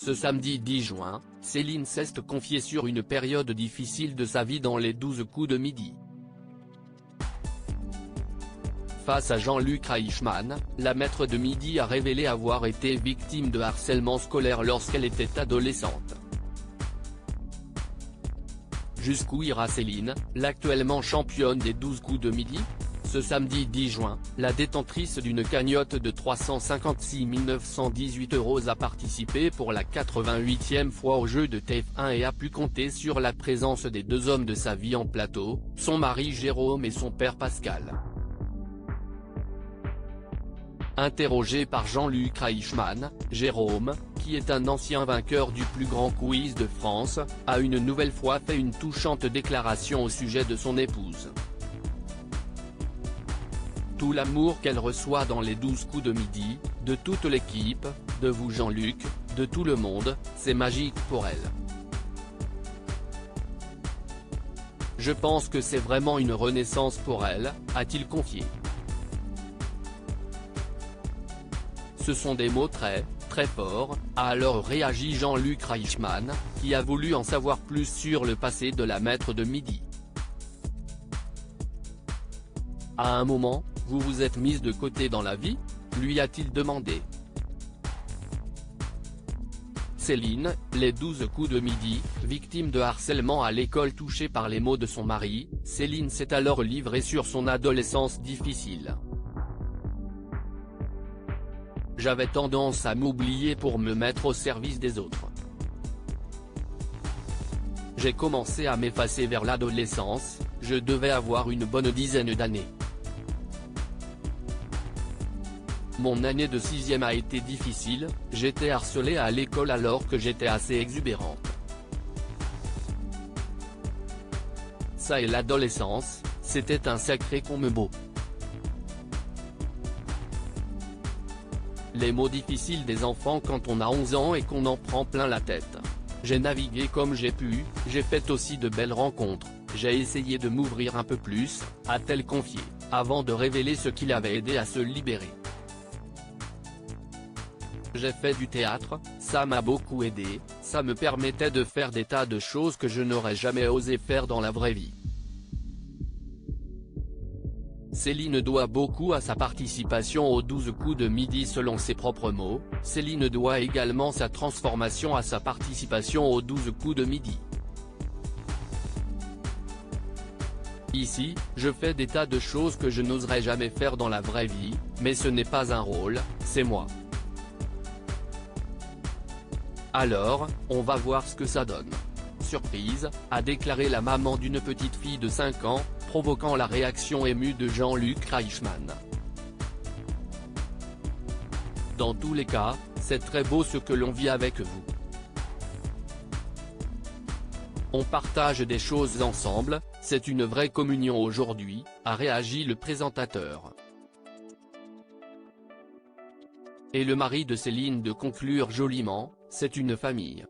Ce samedi 10 juin, Céline s'est confiée sur une période difficile de sa vie dans les 12 coups de midi. Face à Jean-Luc Reichmann, la maître de midi a révélé avoir été victime de harcèlement scolaire lorsqu'elle était adolescente. Jusqu'où ira Céline, l'actuellement championne des 12 coups de midi? Ce samedi 10 juin, la détentrice d'une cagnotte de 356 918 € a participé pour la 88e fois au jeu de TF1 et a pu compter sur la présence des deux hommes de sa vie en plateau, son mari Jérôme et son père Pascal. Interrogé par Jean-Luc Reichmann, Jérôme, qui est un ancien vainqueur du plus grand quiz de France, a une nouvelle fois fait une touchante déclaration au sujet de son épouse. Tout l'amour qu'elle reçoit dans les 12 coups de midi, de toute l'équipe, de vous Jean-Luc, de tout le monde, c'est magique pour elle. Je pense que c'est vraiment une renaissance pour elle, a-t-il confié. Ce sont des mots très forts, a alors réagi Jean-Luc Reichmann, qui a voulu en savoir plus sur le passé de la maître de midi. À un moment, vous vous êtes mise de côté dans la vie, lui a-t-il demandé. Céline, les 12 coups de midi, victime de harcèlement à l'école touchée par les mots de son mari, Céline s'est alors livrée sur son adolescence difficile. J'avais tendance à m'oublier pour me mettre au service des autres. J'ai commencé à m'effacer vers l'adolescence, je devais avoir une bonne dizaine d'années. Mon année de 6e a été difficile, j'étais harcelée à l'école alors que j'étais assez exubérante. Ça et l'adolescence, c'était un sacré combo. Les mots difficiles des enfants quand on a 11 ans et qu'on en prend plein la tête. J'ai navigué comme j'ai pu, j'ai fait aussi de belles rencontres, j'ai essayé de m'ouvrir un peu plus, a-t-elle confié, avant de révéler ce qui l'avait aidé à se libérer. J'ai fait du théâtre, ça m'a beaucoup aidé, ça me permettait de faire des tas de choses que je n'aurais jamais osé faire dans la vraie vie. Céline doit beaucoup à sa participation aux 12 coups de midi selon ses propres mots, Céline doit également sa transformation à sa participation aux 12 coups de midi. Ici, je fais des tas de choses que je n'oserais jamais faire dans la vraie vie, mais ce n'est pas un rôle, c'est moi. Alors, on va voir ce que ça donne. Surprise, a déclaré la maman d'une petite fille de 5 ans, provoquant la réaction émue de Jean-Luc Reichmann. Dans tous les cas, c'est très beau ce que l'on vit avec vous. On partage des choses ensemble, c'est une vraie communion aujourd'hui, a réagi le présentateur. Et le mari de Céline de conclure joliment, c'est une famille.